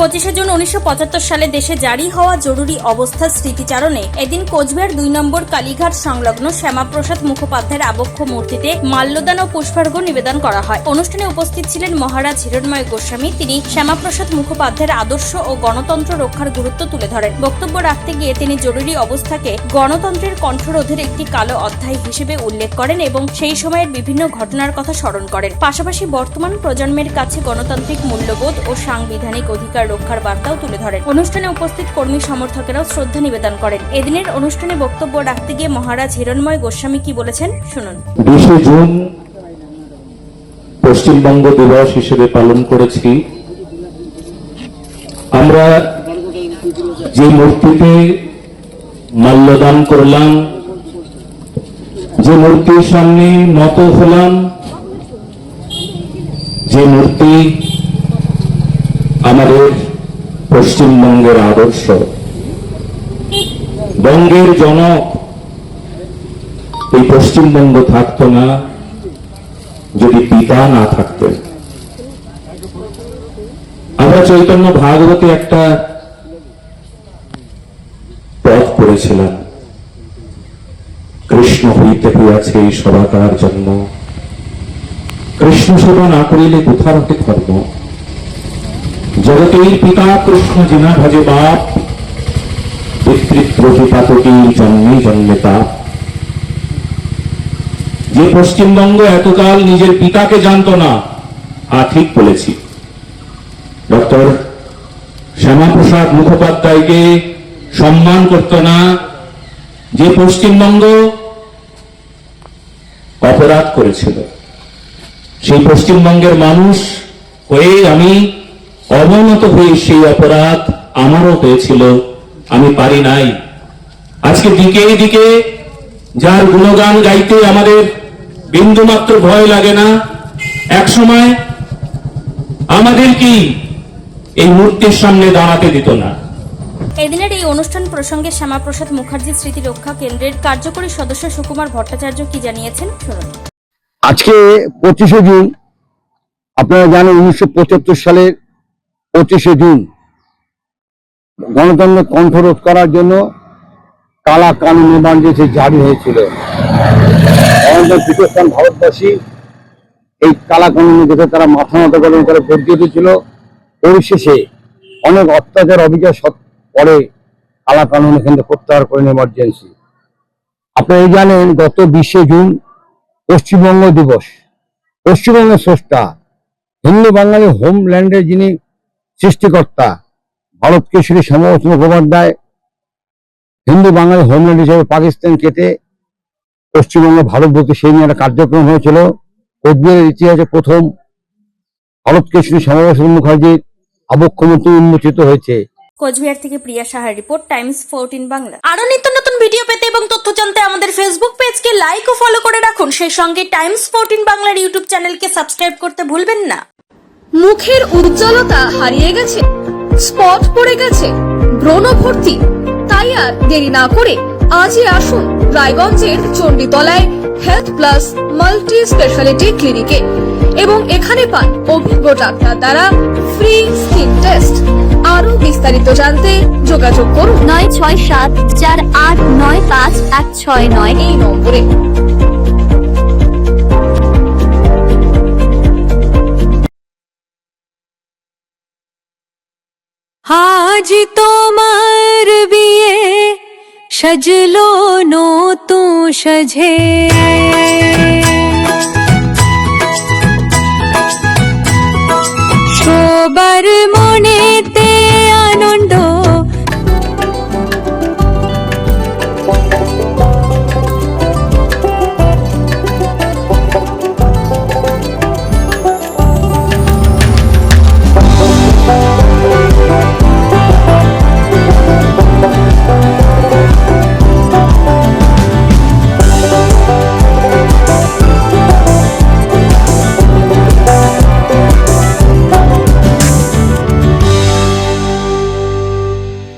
25শে June 1975 সালে দেশে জারি হওয়া জরুরি অবস্থার স্মৃতিচারণে এদিন কোচবিহার 2 নম্বর কালীঘাট সংলগ্ন শ্যামাপ্রসাদ মুখোপাধ্যায়ের আবক্ষ মূর্তিতে মাল্যদান ও পুষ্পার্ঘ্য নিবেদন করা হয়। অনুষ্ঠানে উপস্থিত ছিলেন মহারাজ হিরণময় গোস্বামী। তিনি শ্যামাপ্রসাদ মুখোপাধ্যায়ের আদর্শ ও গণতন্ত্র রক্ষার গুরুত্ব তুলে ধরেন। বক্তব্য রাখতে গিয়ে তিনি জরুরি অবস্থাকে গণতন্ত্রের কণ্ঠরোধের একটি কালো অধ্যায় হিসেবে উল্লেখ করেন এবং সেই সময়ের বিভিন্ন ঘটনার কথা স্মরণ করেন। পাশাপাশি বর্তমান প্রজন্মের কাছে গণতান্ত্রিক মূল্যবোধ ও সাংবিধানিক অধিকার রক্ষার বার্তাও তুলে ধরেন। অনুষ্ঠানে উপস্থিত কর্মী সমর্থকেরাও শ্রদ্ধা নিবেদন করেন। এদিনের অনুষ্ঠানে বক্তব্য রাখতে গিয়ে মহারাজ হিরণময় গোস্বামী কি বলেছেন শুনুন। 20শে জুন পশ্চিমবঙ্গ দিবস হিসেবে পালন করেছি। আমরা যে মূর্তিতে মাল্যদান করলাম, যে মূর্তির সামনে নত হলাম, যে মূর্তি আমাদের পশ্চিমবঙ্গের আদর্শ, বঙ্গের জনক, এই পশ্চিমবঙ্গ থাকতো না যদি পিতা না থাকতেন। আমরা চৈতন্য ভাগবতে একটা পথ পড়েছিলাম, কৃষ্ণ হইতে হইয়াছে সবাকার জন্ম, কৃষ্ণ সেবা না করিলে কোথা হতে ধর্ম, জগতের পিতা কৃষ্ণ জিনা ভজে বাপ, পিতৃপ্রতিপাতকীর জন্মে জন্মে তাপ। যে পশ্চিমবঙ্গ এতকাল নিজের পিতাকে জানত না, ঠিক বলেছি, ডক্টর শ্যামাপ্রসাদ মুখোপাধ্যায়কে সম্মান করত না, যে পশ্চিমবঙ্গ অপরাধ করেছিল, সেই পশ্চিমবঙ্গের মানুষ হয়ে আমি অবনত হয়ে সেই অপরাধ আমারও হয়েছিল, আমি পারি নাই। আজকে দিকে দিকে যার গুণগান গাইতে আমাদের বিন্দুমাত্র ভয় লাগে না, এক সময় আমাদের কি এই মূর্তির সামনে দাঁড়াতে দিত না। এদিনের এই অনুষ্ঠান প্রসঙ্গে শ্যামাপ্রসাদ মুখার্জি স্মৃতি রক্ষা কেন্দ্রের কার্যকরী সদস্য সুকুমার ভট্টাচার্য কি জানিয়েছেন শুনুন। আজকে 25শে জুন, আপনারা জানেন 1975 সালের 25শে জুন গণতন্ত্র কণ্ঠরোধ করার জন্য কালা কানুন নির্মাণ যে জারি হয়েছিল। আমাদের পৃথস্থান ভারতবাসী এই কালা কানুনের দেখে তারা মাথা নত করে তারা ভোট দিয়ে দিয়েছিল। পরিশেষে অনেক অত্যাচার অভিযোগ পরে কালা কানুন এখান থেকে প্রত্যাহার করেন এমার্জেন্সি। আপনারা জানেন গত 20শে জুন পশ্চিমবঙ্গ দিবস। পশ্চিমবঙ্গের স্রষ্টা, হিন্দু বাঙালি হোমল্যান্ডের যিনি সৃষ্টিকর্তা, ভারত কেশরী শ্যামাপ্রসাদ মুখোপাধ্যায় হিন্দু বাঙালি হোমল্যান্ড হিসেবে পাকিস্তান কেটে পশ্চিমবঙ্গে ভারতবর্ষে সেই নিয়ে একটা কার্যক্রম হয়েছিল। কোচবিহারের ইতিহাসে প্রথম ভারত কেশরী শ্যামাপ্রসাদ মুখার্জির আবক্ষ মূর্তি উন্মোচিত হয়েছে। কোচবিহার থেকে প্রিয়া সাহার রিপোর্ট, টাইমস 14 বাংলা। আরো নিত্য নতুন ভিডিও পেতে এবং তথ্য জানতে আমাদের ফেসবুক পেজকে লাইক ও ফলো করে রাখুন। সেই সঙ্গে টাইমস 14 বাংলার ইউটিউব চ্যানেলকে সাবস্ক্রাইব করতে ভুলবেন না। মুখের উজ্জ্বলতা হারিয়ে গেছে, স্পট পড়ে গেছে, ব্রণ ভর্তি, তাই আর দেরি না করে আজই আসুন রায়গঞ্জের চণ্ডীতলায় হেলথ প্লাস মাল্টি স্পেশালিটি ক্লিনিকে এবং এখানে পান অভিজ্ঞ ডাক্তার দ্বারা ফ্রি স্কিন টেস্ট। আরো বিস্তারিত জানতে যোগাযোগ করুন 9674895169 এই নম্বরে। আজ তোমার বিয়ে সাজলো নতুন সাজে, সবার